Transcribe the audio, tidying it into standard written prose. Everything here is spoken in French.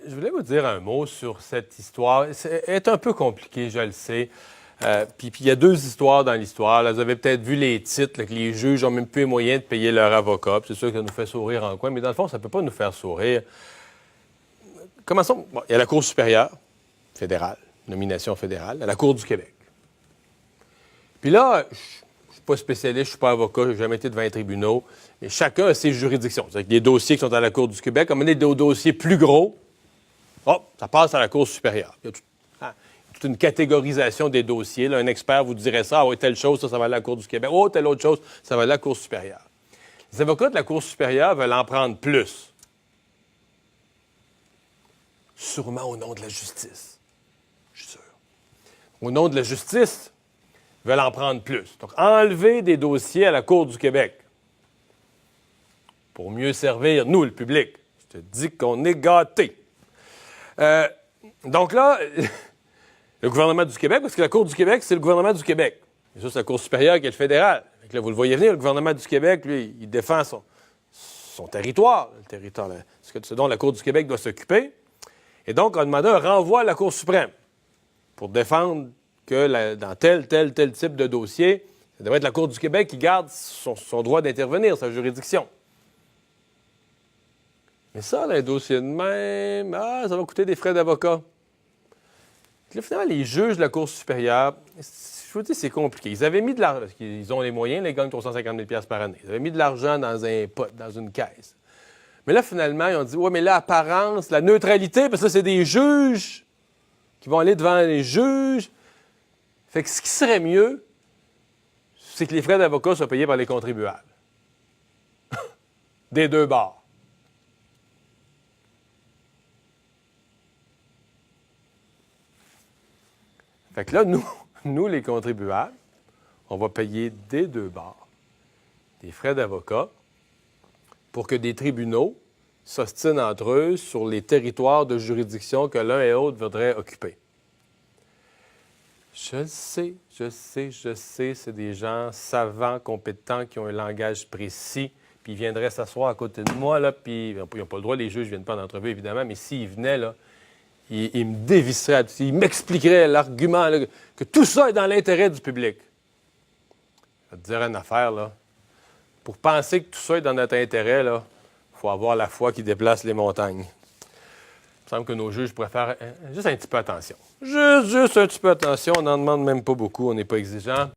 Je voulais vous dire un mot sur cette histoire. C'est un peu compliqué, je le sais. Puis il y a deux histoires dans l'histoire. Vous avez peut-être vu les titres, là, que les juges ont même plus les moyens de payer leur avocat. C'est sûr que ça nous fait sourire en coin, mais dans le fond, ça ne peut pas nous faire sourire. Commençons. Bon, il y a la Cour supérieure fédérale, nomination fédérale, à la Cour du Québec. Puis là, je ne suis pas spécialiste, je ne suis pas avocat, je n'ai jamais été devant les tribunaux, mais chacun a ses juridictions. C'est-à-dire que des dossiers qui sont à la Cour du Québec, on des dossiers plus gros, ça passe à la Cour supérieure. Il y a toute une catégorisation des dossiers. Là, un expert vous dirait ça, oui, telle chose, ça va à la Cour du Québec. Oh, telle autre chose, ça va à la Cour supérieure. Les avocats de la Cour supérieure veulent en prendre plus. Sûrement au nom de la justice. Je suis sûr. Au nom de la justice, ils veulent en prendre plus. Donc, enlever des dossiers à la Cour du Québec pour mieux servir, nous, le public. Je te dis qu'on est gâtés. Donc là, le gouvernement du Québec, parce que la Cour du Québec, c'est le gouvernement du Québec. Et ça, c'est la Cour supérieure qui est le fédéral. Donc là, vous le voyez venir, le gouvernement du Québec, lui, il défend son territoire, ce dont la Cour du Québec doit s'occuper. Et donc, on a demandé un renvoi à la Cour suprême pour défendre que dans tel type de dossier, ça devrait être la Cour du Québec qui garde son droit d'intervenir, sa juridiction. Mais ça, les dossiers de même, ça va coûter des frais d'avocat. Là, finalement, les juges de la Cour supérieure, je vous dis, c'est compliqué. Ils avaient mis de l'argent, parce qu'ils ont les moyens, ils gagnent 350 000 par année. Ils avaient mis de l'argent dans un pot, dans une caisse. Mais là, finalement, ils ont dit, mais l'apparence, la neutralité, parce que là, c'est des juges qui vont aller devant les juges. Fait que ce qui serait mieux, c'est que les frais d'avocat soient payés par les contribuables. Des deux bords. Fait que là, nous, les contribuables, on va payer des deux bords des frais d'avocat pour que des tribunaux s'ostinent entre eux sur les territoires de juridiction que l'un et l'autre voudraient occuper. Je sais, c'est des gens savants, compétents, qui ont un langage précis, puis ils viendraient s'asseoir à côté de moi, là, puis ils n'ont pas le droit, les juges ne viennent pas en entrevue, évidemment, mais s'ils venaient, là, ils me dévisseraient, ils m'expliqueraient l'argument, là, que tout ça est dans l'intérêt du public. Je vais te dire une affaire, là. Pour penser que tout ça est dans notre intérêt, là, il faut avoir la foi qui déplace les montagnes. Il me semble que nos juges pourraient faire juste un petit peu attention. Juste un petit peu attention. On n'en demande même pas beaucoup. On n'est pas exigeant.